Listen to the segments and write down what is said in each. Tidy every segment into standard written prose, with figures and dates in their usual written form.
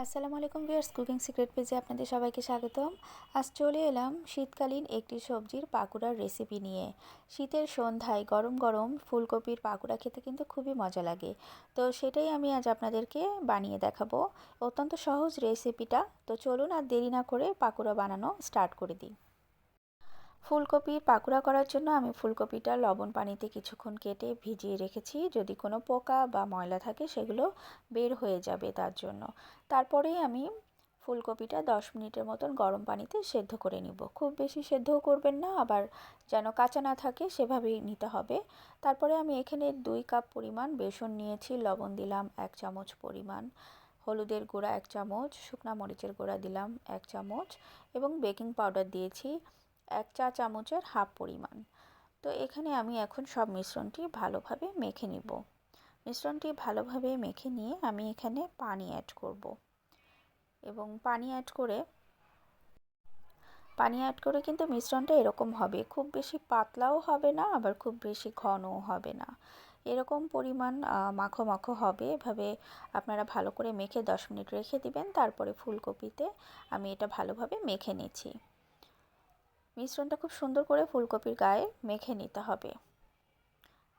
আসসালামু আলাইকুম viewers, cooking secret পেজে আপনাদের সবাইকে স্বাগতম। আজ চলে এলাম শীতকালীন একটি সবজির পাকুড়ার রেসিপি নিয়ে। শীতের সন্ধ্যায় গরম গরম ফুলকপির পাকুড়া খেতে কিন্তু খুবই মজা লাগে। তো সেটাই আমি আজ আপনাদেরকে বানিয়ে দেখাবো। অত্যন্ত সহজ রেসিপিটা। তো চলুন আর দেরি না করে পাকুড়া বানানো স্টার্ট করে দিই। ফুলকপির পাকুড়া করার জন্য আমি ফুলকপিটা লবণ পানিতে কিছুক্ষণ কেটে ভিজিয়ে রেখেছি। যদি কোনো পোকা বা ময়লা থাকে সেগুলো বের হয়ে যাবে তার জন্য। তারপরেই আমি ফুলকপিটা 10 মিনিটের মতন গরম পানিতে সেদ্ধ করে নিব। খুব বেশি সেদ্ধও করবেন না, আবার যেন কাঁচা না থাকে সেভাবেই নিতে হবে। তারপরে আমি এখানে 2 কাপ পরিমাণ বেসন নিয়েছি, লবণ দিলাম 1 চামচ পরিমাণ, হলুদের গুঁড়া 1 চামচ, শুকনা মরিচের গুঁড়া দিলাম 1 চামচ এবং বেকিং পাউডার দিয়েছি 1 চা চামচের হাফ পরিমাণ। তো এখানে আমি এখন সব মিশ্রণটি ভালোভাবে মেখে নিব। মিশ্রণটি ভালোভাবে মেখে নিয়ে আমি এখানে পানি অ্যাড করব এবং পানি অ্যাড করে কিন্তু মিশ্রণটা এরকম হবে, খুব বেশি পাতলাও হবে না, আবার খুব বেশি ঘনও হবে না। এরকম পরিমাণ মাখো মাখো হবে। এভাবে আপনারা ভালো করে মেখে 10 মিনিট রেখে দিবেন। তারপরে ফুলকপিতে আমি এটা ভালোভাবে মেখে নিচ্ছি। মিশ্রণটা খুব সুন্দর করে ফুলকপির গায়ে মেখে নিতে হবে,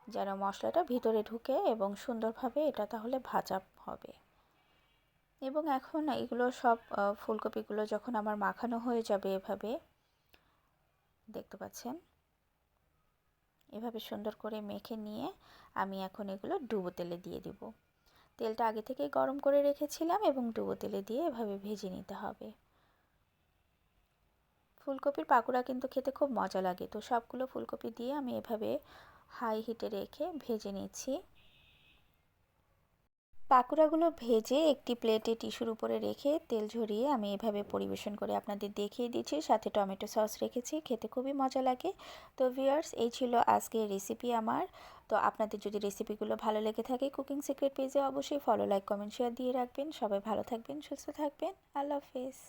যেন মশলাটা ভিতরে ঢুকে এবং সুন্দরভাবে এটা তাহলে ভাজা হবে। এবং এখন এগুলো সব ফুলকপিগুলো যখন আমার মাখানো হয়ে যাবে, এভাবে দেখতে পাচ্ছেন, এভাবে সুন্দর করে মেখে নিয়ে আমি এখন এগুলো ডুবো তেলে দিয়ে দিব। তেলটা আগে থেকেই গরম করে রেখেছিলাম এবং ডুবো তেলে দিয়ে এভাবে ভেজে নিতে হবে। ফুলকপির পাকুড়া কিন্তু খেতে খুব মজা লাগে। তো সবগুলো ফুলকপি দিয়ে আমি এভাবে হাই হিটে রেখে ভেজে নিচ্ছি। পাকুড়াগুলো ভেজে একটি প্লেটে টিস্যুর উপরে রেখে তেল ঝরিয়ে আমি এভাবে পরিবেশন করে আপনাদের দেখিয়ে দিচ্ছি। সাথে টমেটো সস রেখেছি, খেতে খুবই মজা লাগে। তো ভিউয়ার্স, এই ছিল আজকের রেসিপি আমার। তো আপনাদের যদি রেসিপিগুলো ভালো লেগে থাকে কুকিং সিক্রেট পেজে অবশ্যই ফলো, লাইক, কমেন্ট, শেয়ার দিয়ে রাখবেন। সবাই ভালো থাকবেন, সুস্থ থাকবেন। আল্লাহ হাফেজ।